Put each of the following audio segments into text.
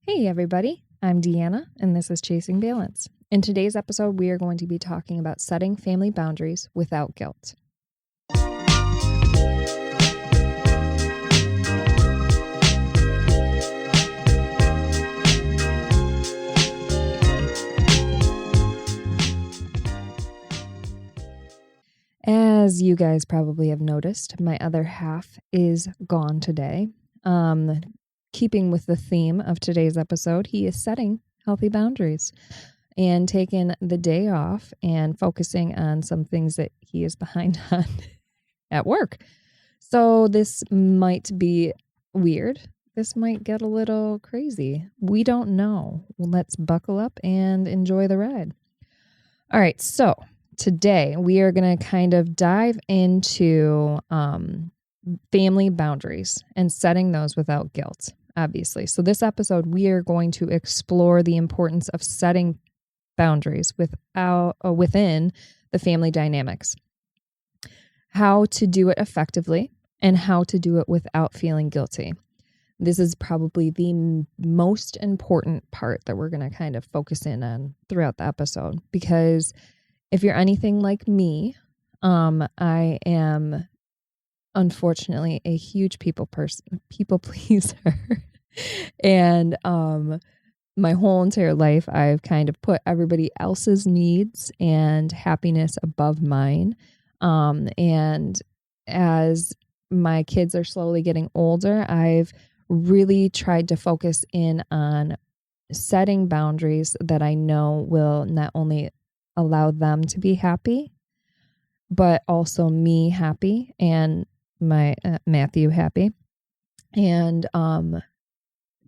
Hey everybody, I'm Deanna and this is Chasing Balance. In today's episode, we are going to be talking about setting family boundaries without guilt. As you guys probably have noticed, my other half is gone today. Keeping with the theme of today's episode, he is setting healthy boundaries and taking the day off and focusing on some things that he is behind on at work. So this might be weird. This might get a little crazy. We don't know. Let's buckle up and enjoy the ride. All right, so today we are going to kind of dive into family boundaries and setting those without guilt, obviously. So this episode, we are going to explore the importance of setting boundaries within the family dynamics, how to do it effectively, and how to do it without feeling guilty. This is probably the most important part that we're going to kind of focus in on throughout the episode, because if you're anything like me, I am unfortunately a huge people pleaser. And my whole entire life, I've kind of put everybody else's needs and happiness above mine. And as my kids are slowly getting older, I've really tried to focus in on setting boundaries that I know will not only allow them to be happy, but also me happy and my Matthew happy. And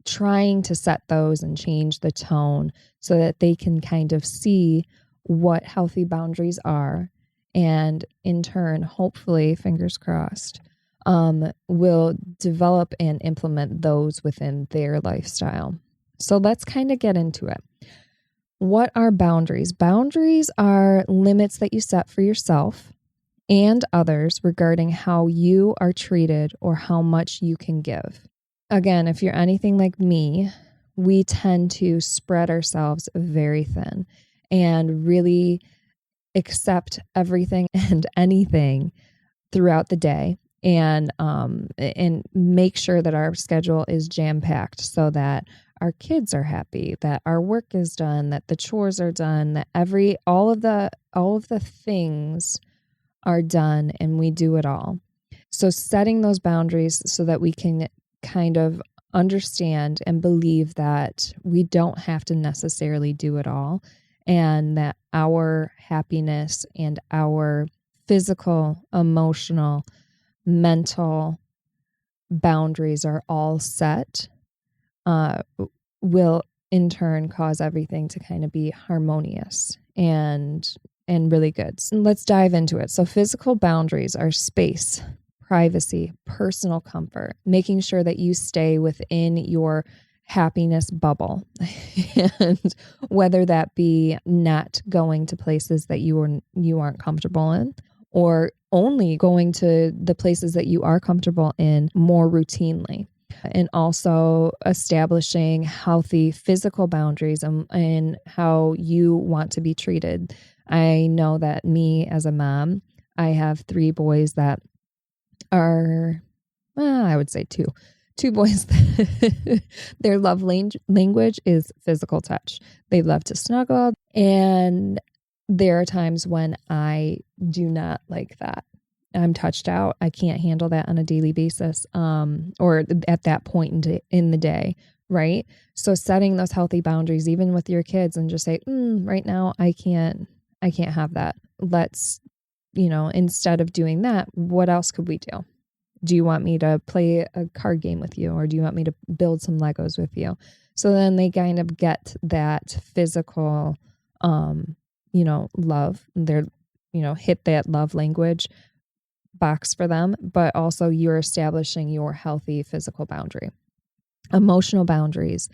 trying to set those and change the tone so that they can kind of see what healthy boundaries are, and in turn, hopefully, fingers crossed, will develop and implement those within their lifestyle. So let's kind of get into it. What are boundaries? Boundaries are limits that you set for yourself and others regarding how you are treated or how much you can give. Again, if you're anything like me, we tend to spread ourselves very thin and really accept everything and anything throughout the day, and make sure that our schedule is jam-packed so that our kids are happy, that our work is done, that the chores are done, that all of the things are done, and we do it all. So setting those boundaries so that we can kind of understand and believe that we don't have to necessarily do it all, and that our happiness and our physical, emotional, mental boundaries are all set, will in turn cause everything to kind of be harmonious and really good. So let's dive into it. So physical boundaries are space, privacy, personal comfort, making sure that you stay within your happiness bubble. And whether that be not going to places that you aren't comfortable in, or only going to the places that you are comfortable in more routinely. And also establishing healthy physical boundaries and how you want to be treated. I know that me as a mom, I have 3 boys that are, I would say two boys. Their love language is physical touch. They love to snuggle, and there are times when I do not like that. I'm touched out. I can't handle that on a daily basis, or at that point in the day, right? So setting those healthy boundaries, even with your kids, and just say, right now I can't have that. Let's, instead of doing that, what else could we do? Do you want me to play a card game with you, or do you want me to build some Legos with you? So then they kind of get that physical, love. They're, hit that love language box for them, but also you're establishing your healthy physical boundary. Emotional boundaries.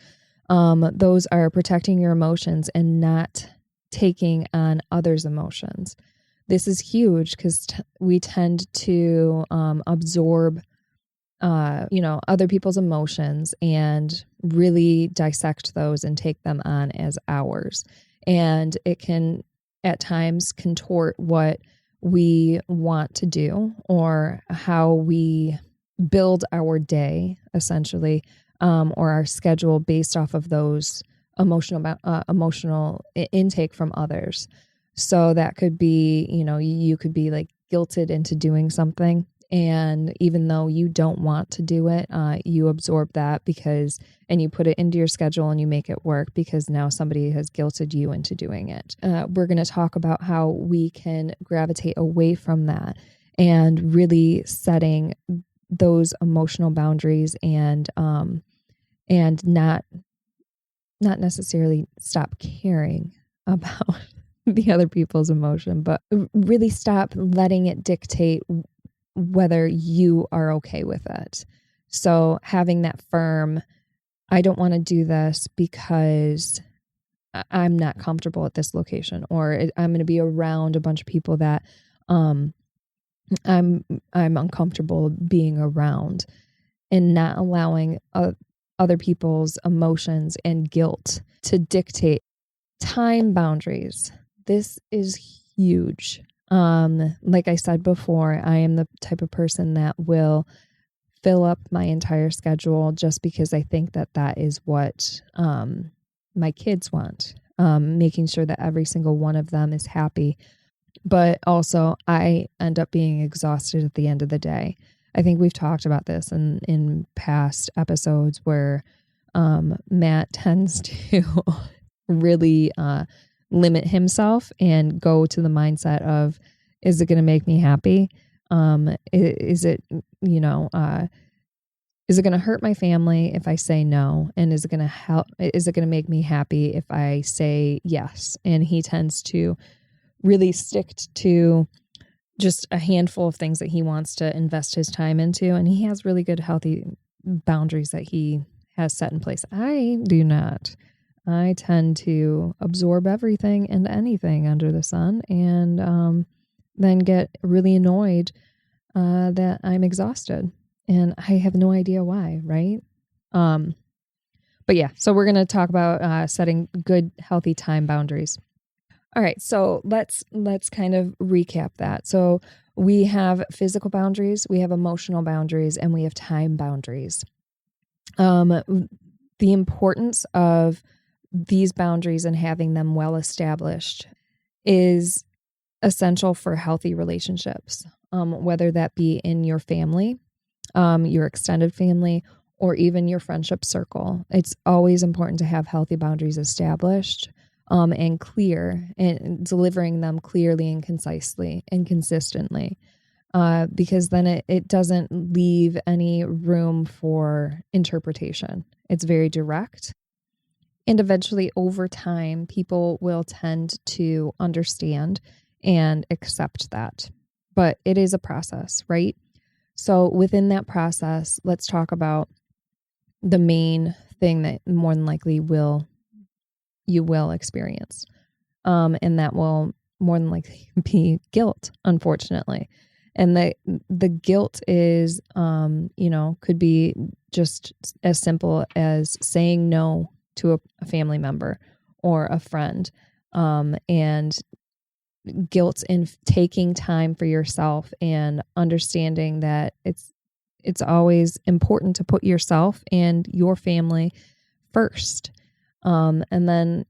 Those are protecting your emotions and not taking on others' emotions. This is huge because we tend to absorb other people's emotions and really dissect those and take them on as ours. And it can at times contort what we want to do or how we build our day, essentially, or our schedule based off of those emotional intake from others. So that could be, you could be like guilted into doing something. And even though you don't want to do it, you absorb that and you put it into your schedule and you make it work because now somebody has guilted you into doing it. We're going to talk about how we can gravitate away from that and really setting those emotional boundaries and not necessarily stop caring about the other people's emotion, but really stop letting it dictate whether you are okay with it. So having that firm, I don't want to do this because I'm not comfortable at this location, or I'm going to be around a bunch of people that I'm uncomfortable being around, and not allowing other people's emotions and guilt to dictate. Time boundaries. This is huge. Like I said before, I am the type of person that will fill up my entire schedule just because I think that is what my kids want, making sure that every single one of them is happy. But also I end up being exhausted at the end of the day. I think we've talked about this in past episodes where Matt tends to really limit himself and go to the mindset of, is it going to make me happy? Is it going to hurt my family if I say no? And is it going to help? Is it going to make me happy if I say yes? And he tends to really stick to just a handful of things that he wants to invest his time into. And he has really good, healthy boundaries that he has set in place. I do not. I tend to absorb everything and anything under the sun, and then get really annoyed that I'm exhausted, and I have no idea why, right? But yeah, so we're going to talk about setting good, healthy time boundaries. All right, so let's kind of recap that. So we have physical boundaries, we have emotional boundaries, and we have time boundaries. The importance of these boundaries and having them well established is essential for healthy relationships, whether that be in your family, your extended family, or even your friendship circle. It's always important to have healthy boundaries established and clear, and delivering them clearly and concisely and consistently, because then it doesn't leave any room for interpretation. It's very direct. And eventually, over time, people will tend to understand and accept that. But it is a process, right? So within that process, let's talk about the main thing that more than likely you will experience. And that will more than likely be guilt, unfortunately. And the guilt is, could be just as simple as saying no to a family member or a friend, and guilt in taking time for yourself and understanding that it's always important to put yourself and your family first. And then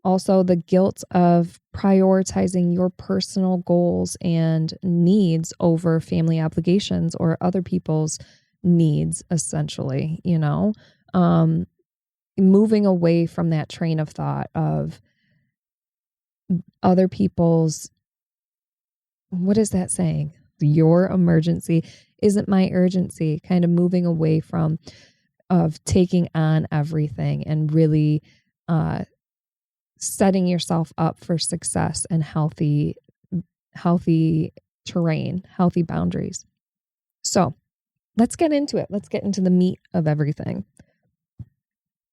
also the guilt of prioritizing your personal goals and needs over family obligations or other people's needs, essentially, moving away from that train of thought of other people's, what is that saying? Your emergency isn't my urgency, kind of moving away from of taking on everything and really setting yourself up for success and healthy terrain, healthy boundaries. So let's get into it. Let's get into the meat of everything.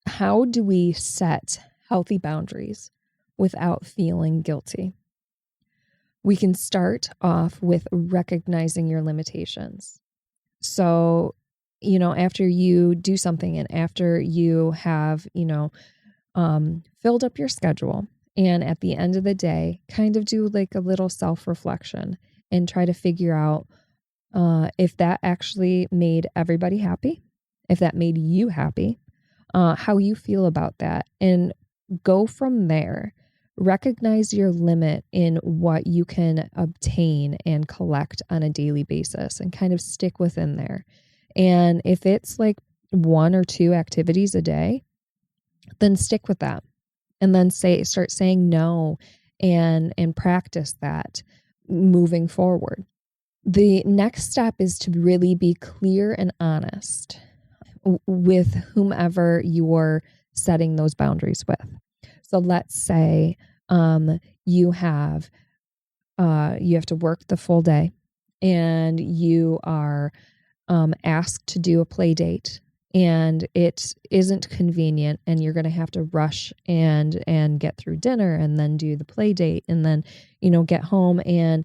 How do we set healthy boundaries without feeling guilty? We can start off with recognizing your limitations. So after you do something and after you have, filled up your schedule, and at the end of the day, kind of do like a little self-reflection and try to figure out if that actually made everybody happy, if that made you happy, how you feel about that, and go from there. Recognize your limit in what you can obtain and collect on a daily basis and kind of stick within there. And if it's like 1 or 2 activities a day, then stick with that. And then start saying no and practice that moving forward. The next step is to really be clear and honest with whomever you're setting those boundaries with. So let's say you have to work the full day, and you are asked to do a play date, and it isn't convenient, and you're going to have to rush and get through dinner and then do the play date, and then get home and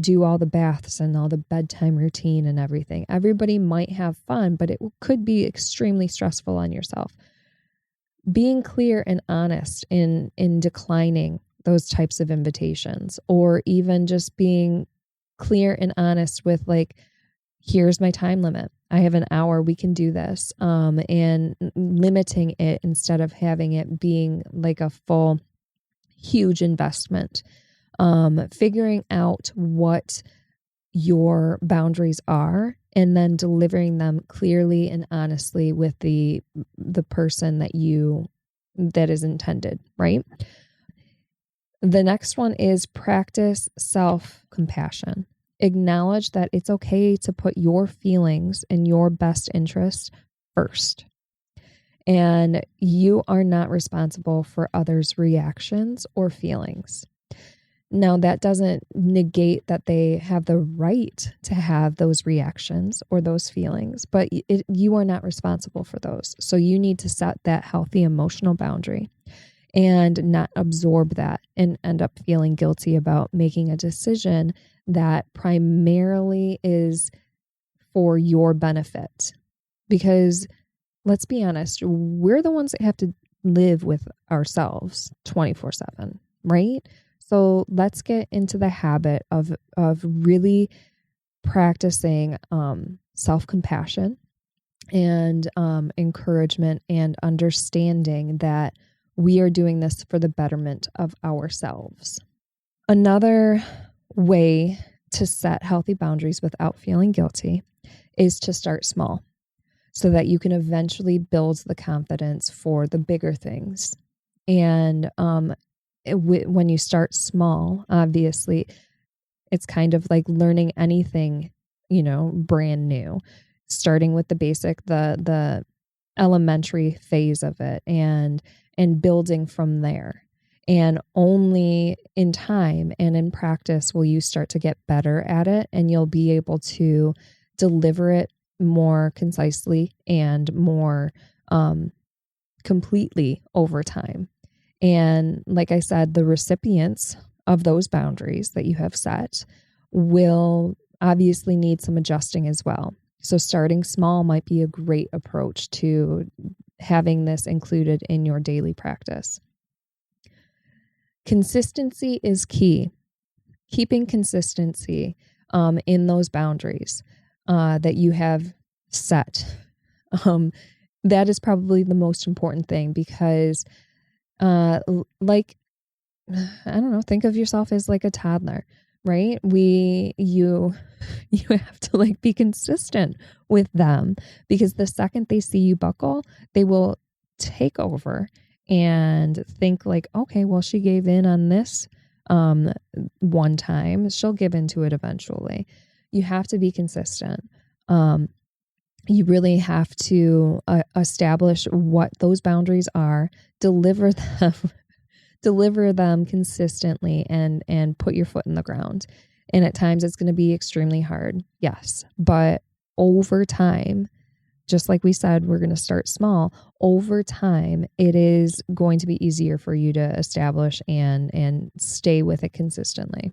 do all the baths and all the bedtime routine and everything. Everybody might have fun, but it could be extremely stressful on yourself. Being clear and honest in declining those types of invitations, or even just being clear and honest with like, here's my time limit. I have an hour, we can do this. And limiting it instead of having it being like a full, huge investment. Figuring out what your boundaries are, and then delivering them clearly and honestly with the person that is intended, right? The next one is practice self-compassion. Acknowledge that it's okay to put your feelings and your best interests first. And you are not responsible for others' reactions or feelings. Now, that doesn't negate that they have the right to have those reactions or those feelings, but you are not responsible for those. So you need to set that healthy emotional boundary and not absorb that and end up feeling guilty about making a decision that primarily is for your benefit. Because let's be honest, we're the ones that have to live with ourselves 24/7, right? So let's get into the habit of really practicing self-compassion and encouragement, and understanding that we are doing this for the betterment of ourselves. Another way to set healthy boundaries without feeling guilty is to start small, so that you can eventually build the confidence for the bigger things. And when you start small, obviously, it's kind of like learning anything, brand new, starting with the basic, the elementary phase of it, and building from there. And only in time and in practice will you start to get better at it, and you'll be able to deliver it more concisely and more completely over time. And like I said, the recipients of those boundaries that you have set will obviously need some adjusting as well. So starting small might be a great approach to having this included in your daily practice. Consistency is key. Keeping consistency in those boundaries that you have set. That is probably the most important thing, because think of yourself as like a toddler, right? You have to like be consistent with them, because the second they see you buckle, they will take over and think like, okay, well, she gave in on this one time, she'll give into it eventually. You have to be consistent. You really have to establish what those boundaries are, deliver them consistently, and put your foot in the ground. And at times it's going to be extremely hard. Yes. But over time, just like we said, we're going to start small. Over time, it is going to be easier for you to establish and stay with it consistently.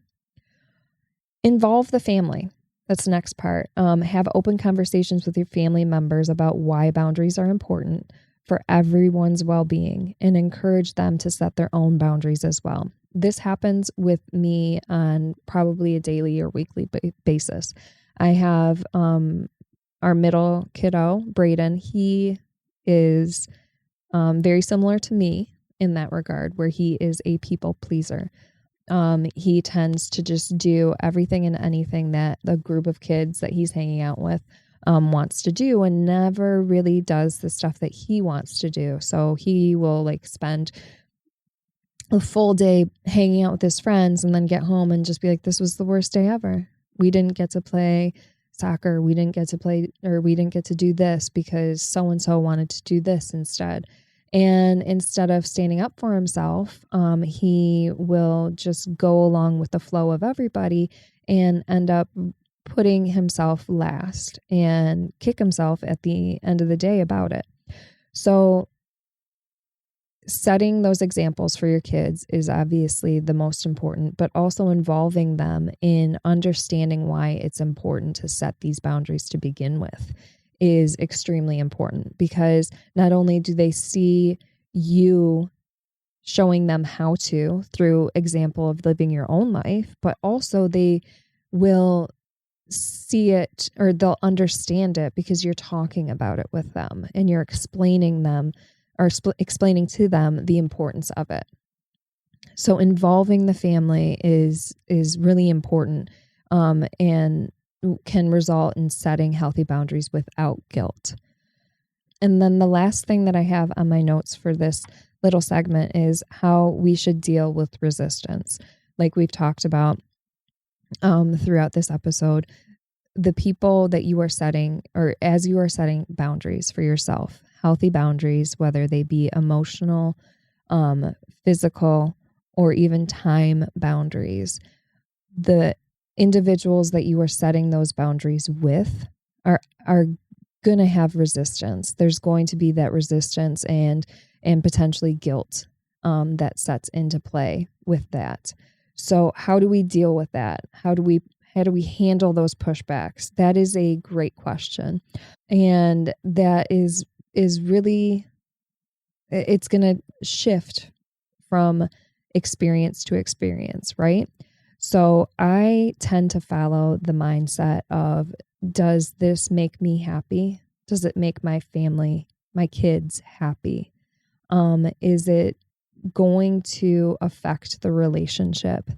Involve the family. That's the next part. Have open conversations with your family members about why boundaries are important for everyone's well-being, and encourage them to set their own boundaries as well. This happens with me on probably a daily or weekly basis. I have our middle kiddo, Braden. He is very similar to me in that regard, where he is a people pleaser. He tends to just do everything and anything that the group of kids that he's hanging out with wants to do, and never really does the stuff that he wants to do. So he will like spend a full day hanging out with his friends and then get home and just be like, this was the worst day ever. We didn't get to play soccer. We didn't get to play, or we didn't get to do this because so-and-so wanted to do this instead. And instead of standing up for himself, he will just go along with the flow of everybody and end up putting himself last and kick himself at the end of the day about it. So setting those examples for your kids is obviously the most important, but also involving them in understanding why it's important to set these boundaries to begin with is extremely important, because not only do they see you showing them how to through example of living your own life, but also they will see it, or they'll understand it because you're talking about it with them and you're explaining them or explaining to them the importance of it. So involving the family is really important, and can result in setting healthy boundaries without guilt. And then the last thing that I have on my notes for this little segment is how we should deal with resistance. Like we've talked about throughout this episode, the people that you are setting, or as you are setting boundaries for yourself, healthy boundaries, whether they be emotional, physical, or even time boundaries, the individuals that you are setting those boundaries with are going to have resistance. There's going to be that resistance and potentially guilt that sets into play with that. So how do we deal with that? How do we handle those pushbacks? That is a great question. And that is really, it's going to shift from experience to experience, right? So I tend to follow the mindset of, does this make me happy? Does it make my family, my kids happy? Is it going to affect the relationship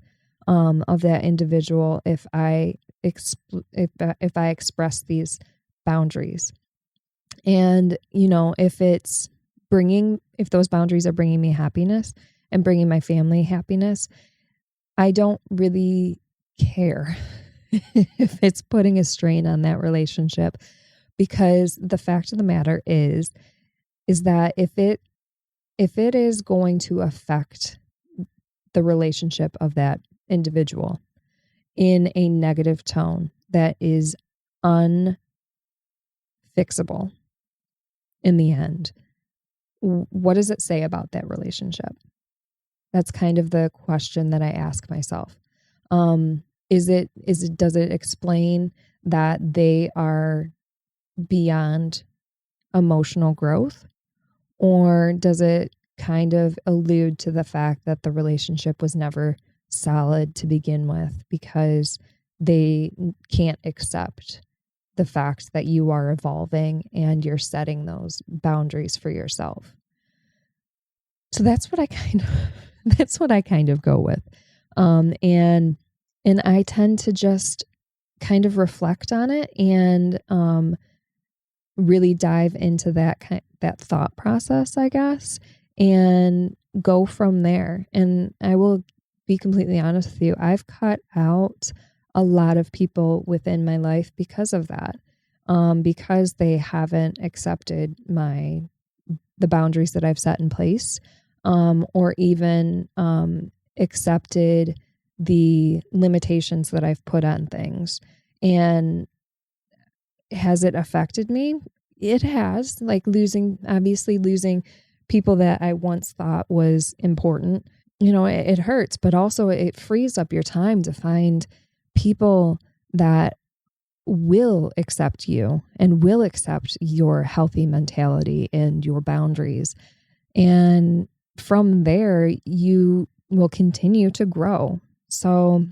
of that individual if I express these boundaries? And, if those boundaries are bringing me happiness and bringing my family happiness, I don't really care if it's putting a strain on that relationship, because the fact of the matter is that if it is going to affect the relationship of that individual in a negative tone that is unfixable in the end, what does it say about that relationship? That's kind of the question that I ask myself. Does it explain that they are beyond emotional growth? Or does it kind of allude to the fact that the relationship was never solid to begin with because they can't accept the fact that you are evolving and you're setting those boundaries for yourself? So that's what I kind of go with. And I tend to just kind of reflect on it and really dive into that thought process, I guess, and go from there. And I will be completely honest with you, I've cut out a lot of people within my life because of that, because they haven't accepted the boundaries that I've set in place, or even accepted the limitations that I've put on things. And has it affected me? It has, like losing people that I once thought was important. It hurts, but also it frees up your time to find people that will accept you and will accept your healthy mentality and your boundaries. And from there, you will continue to grow. So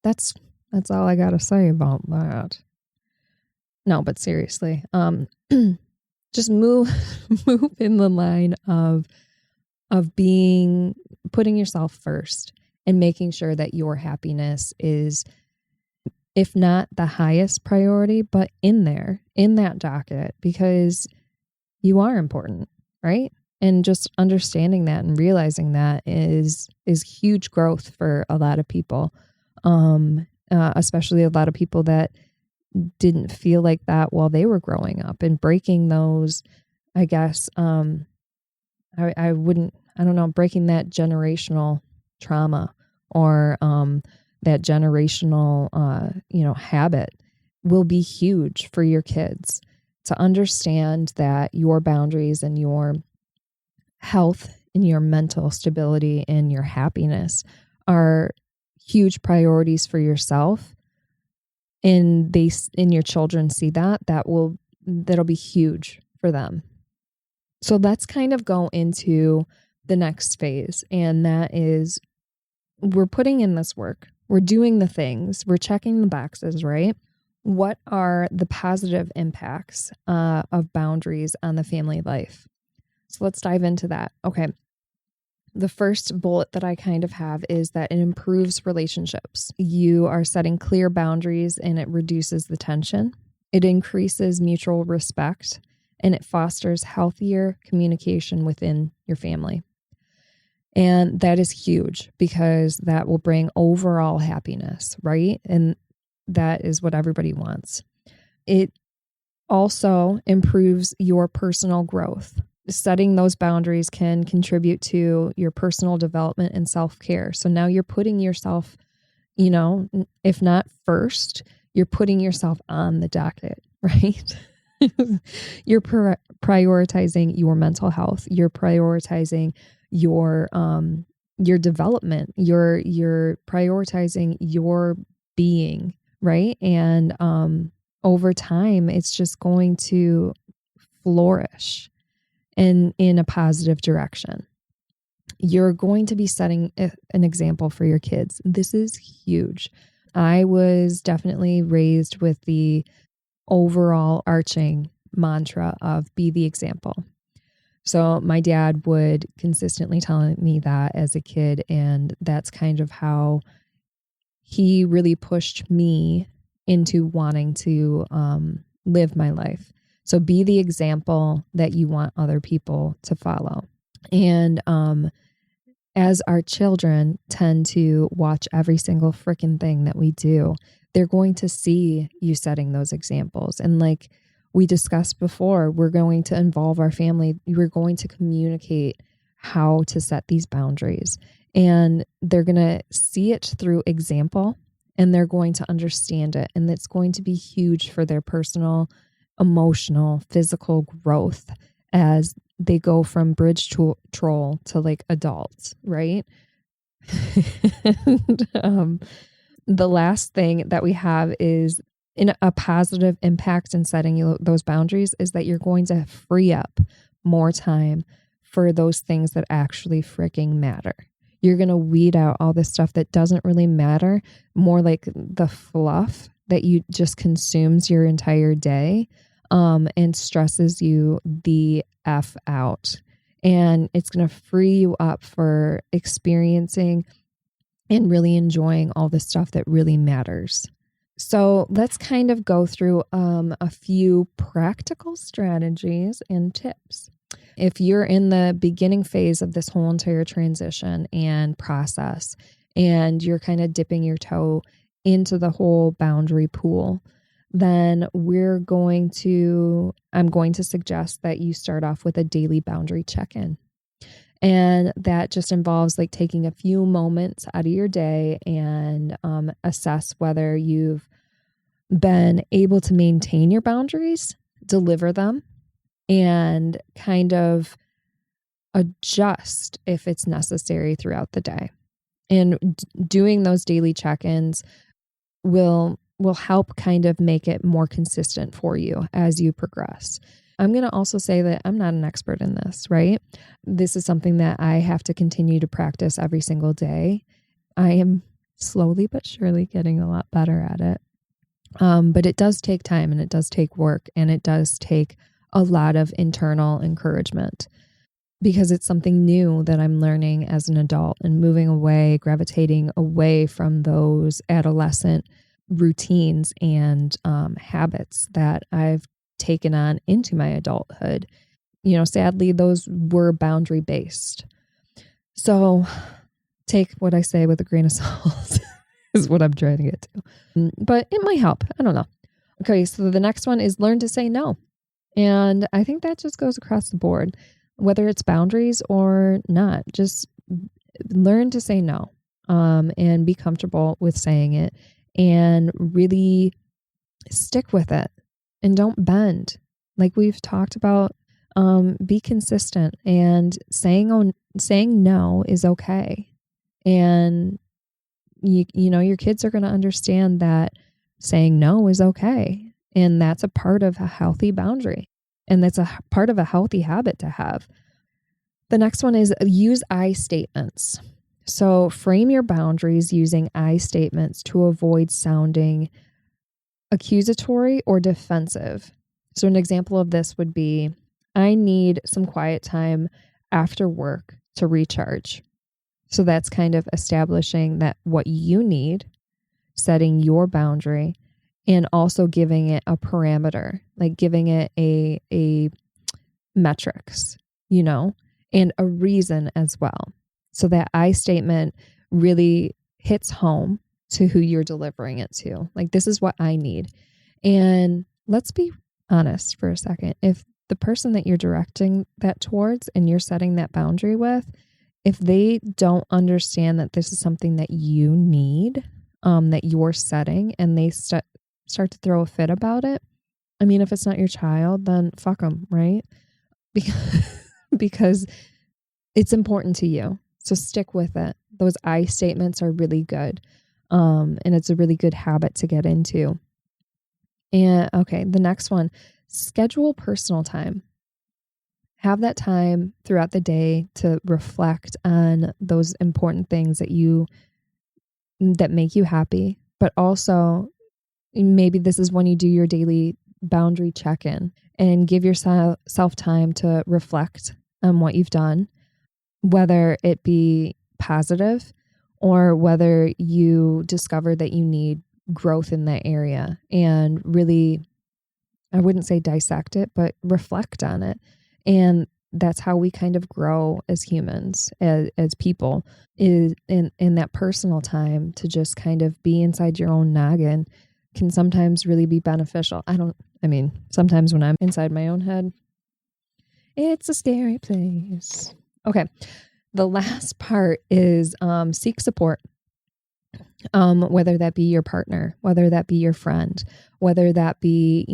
that's all I got to say about that. No, but seriously, just move in the line of putting yourself first and making sure that your happiness is, if not the highest priority, but in that docket, because you are important, right? And just understanding that and realizing that is huge growth for a lot of people, especially a lot of people that didn't feel like that while they were growing up, and breaking those, I guess, breaking that generational trauma or that generational, habit will be huge for your kids to understand that your boundaries and your health and your mental stability and your happiness are huge priorities for yourself. And your children see that'll be huge for them. So let's kind of go into the next phase. And that is, we're putting in this work. We're doing the things. We're checking the boxes, right? What are the positive impacts of boundaries on the family life? So let's dive into that. Okay. The first bullet that I kind of have is that it improves relationships. You are setting clear boundaries and it reduces the tension. It increases mutual respect and it fosters healthier communication within your family. And that is huge because that will bring overall happiness, right? And that is what everybody wants. It also improves your personal growth. Setting those boundaries can contribute to your personal development and self-care. So now you're putting yourself, if not first, you're putting yourself on the docket, right? You're prioritizing your mental health. You're prioritizing your development. You're prioritizing your being, right? And over time, it's just going to flourish in a positive direction. You're going to be setting an example for your kids. This is huge. I was definitely raised with the overall arching mantra of be the example. So my dad would consistently tell me that as a kid, and that's kind of how he really pushed me into wanting to live my life. So be the example that you want other people to follow. And as our children tend to watch every single freaking thing that we do, they're going to see you setting those examples. And like we discussed before, we're going to involve our family. We're going to communicate how to set these boundaries. And they're going to see it through example, and they're going to understand it. And it's going to be huge for their personal, emotional, physical growth as they go from bridge troll to like adults, right? And, the last thing that we have is in a positive impact in setting those boundaries is that you're going to free up more time for those things that actually freaking matter. You're going to weed out all the stuff that doesn't really matter, more like the fluff that you just consumes your entire day, and stresses you the F out. And it's going to free you up for experiencing and really enjoying all the stuff that really matters. So let's kind of go through a few practical strategies and tips. If you're in the beginning phase of this whole entire transition and process, and you're kind of dipping your toe into the whole boundary pool, then I'm going to suggest that you start off with a daily boundary check-in. And that just involves like taking a few moments out of your day and assess whether you've been able to maintain your boundaries, deliver them, and kind of adjust if it's necessary throughout the day. And doing those daily check-ins will will help kind of make it more consistent for you as you progress. I'm going to also say that I'm not an expert in this, right? This is something that I have to continue to practice every single day. I am slowly but surely getting a lot better at it. But it does take time, and it does take work, and it does take a lot of internal encouragement, because it's something new that I'm learning as an adult and moving away, gravitating away from those adolescent routines and habits that I've taken on into my adulthood. Sadly, those were boundary based. So take what I say with a grain of salt is what I'm trying to get to. But it might help. I don't know. Okay, so the next one is learn to say no. And I think that just goes across the board, whether it's boundaries or not. Just learn to say no, and be comfortable with saying it, and really stick with it, and don't bend. Like we've talked about, be consistent, and saying no is okay. And your kids are going to understand that saying no is okay. And that's a part of a healthy boundary. And that's a part of a healthy habit to have. The next one is use I statements. So frame your boundaries using I statements to avoid sounding accusatory or defensive. So an example of this would be, I need some quiet time after work to recharge. So that's kind of establishing that what you need, setting your boundary, and also giving it a parameter, like giving it a metrics, and a reason as well. So that I statement really hits home to who you're delivering it to. Like, this is what I need. And let's be honest for a second. If the person that you're directing that towards and you're setting that boundary with, if they don't understand that this is something that you need, that you're setting, and they start to throw a fit about it, I mean, if it's not your child, then fuck them, right? Because it's important to you. So stick with it. Those I statements are really good. And it's a really good habit to get into. And okay, the next one, schedule personal time. Have that time throughout the day to reflect on those important things that make you happy, but also maybe this is when you do your daily boundary check-in and give yourself time to reflect on what you've done, whether it be positive or whether you discover that you need growth in that area, and really, I wouldn't say dissect it, but reflect on it. And that's how we kind of grow as humans, as people, is in that personal time to just kind of be inside your own noggin can sometimes really be beneficial. Sometimes when I'm inside my own head, it's a scary place. Okay. The last part is seek support. Whether that be your partner, whether that be your friend, whether that be,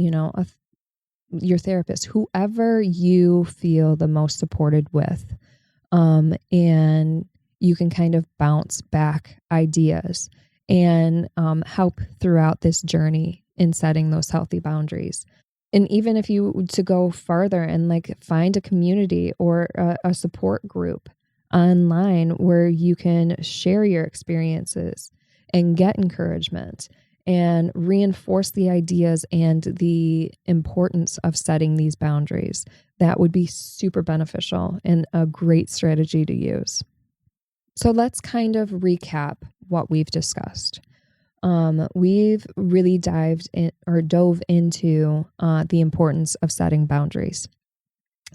your therapist, whoever you feel the most supported with. And you can kind of bounce back ideas and help throughout this journey in setting those healthy boundaries. And even if you to go further and find a community or a support group online where you can share your experiences and get encouragement and reinforce the ideas and the importance of setting these boundaries, that would be super beneficial and a great strategy to use. So let's kind of recap what we've discussed. We've really dove into the importance of setting boundaries,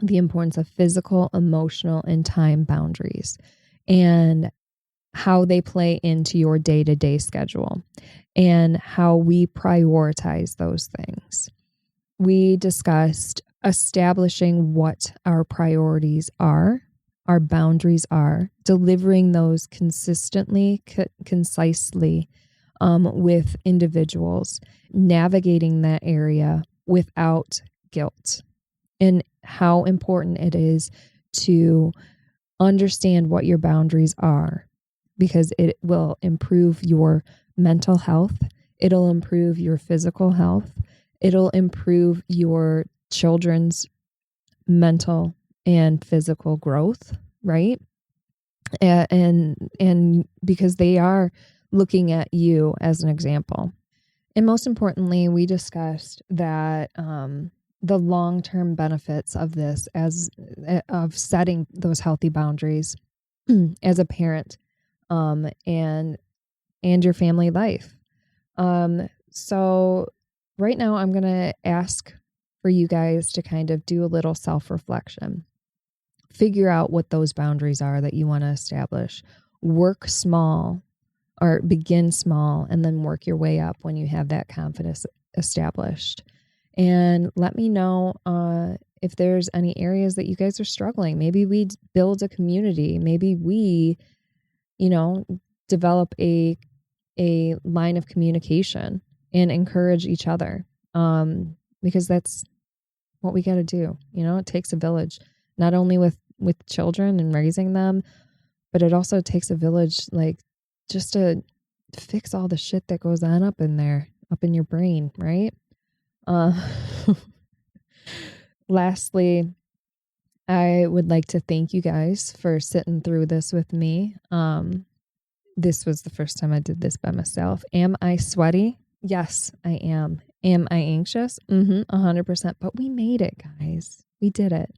the importance of physical, emotional, and time boundaries, and how they play into your day-to-day schedule and how we prioritize those things. We discussed establishing what our priorities are, our boundaries are, delivering those consistently, concisely with individuals, navigating that area without guilt, and how important it is to understand what your boundaries are, because it will improve your mental health. It'll improve your physical health. It'll improve your children's mental and physical growth, right? And because they are looking at you as an example. And most importantly, we discussed that the long-term benefits of this of setting those healthy boundaries as a parent, and your family life. So right now I'm going to ask for you guys to kind of do a little self-reflection. Figure out what those boundaries are that you want to establish. Work small, or begin small, and then work your way up when you have that confidence established. And let me know if there's any areas that you guys are struggling. Maybe we build a community. Maybe we, develop a line of communication and encourage each other. Because that's what we got to do. It takes a village, not only with children and raising them, but it also takes a village, like, just to fix all the shit that goes on up in there, up in your brain, right? Lastly, I would like to thank you guys for sitting through this with me. This was the first time I did this by myself. Am I sweaty? Yes, I am. Am I anxious? 100%. But we made it, guys. We did it.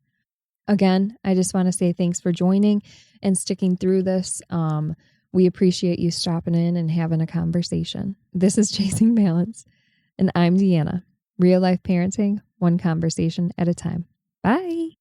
Again, I just want to say thanks for joining and sticking through this. We appreciate you stopping in and having a conversation. This is Chasing Balance, and I'm Deanna. Real life parenting, one conversation at a time. Bye.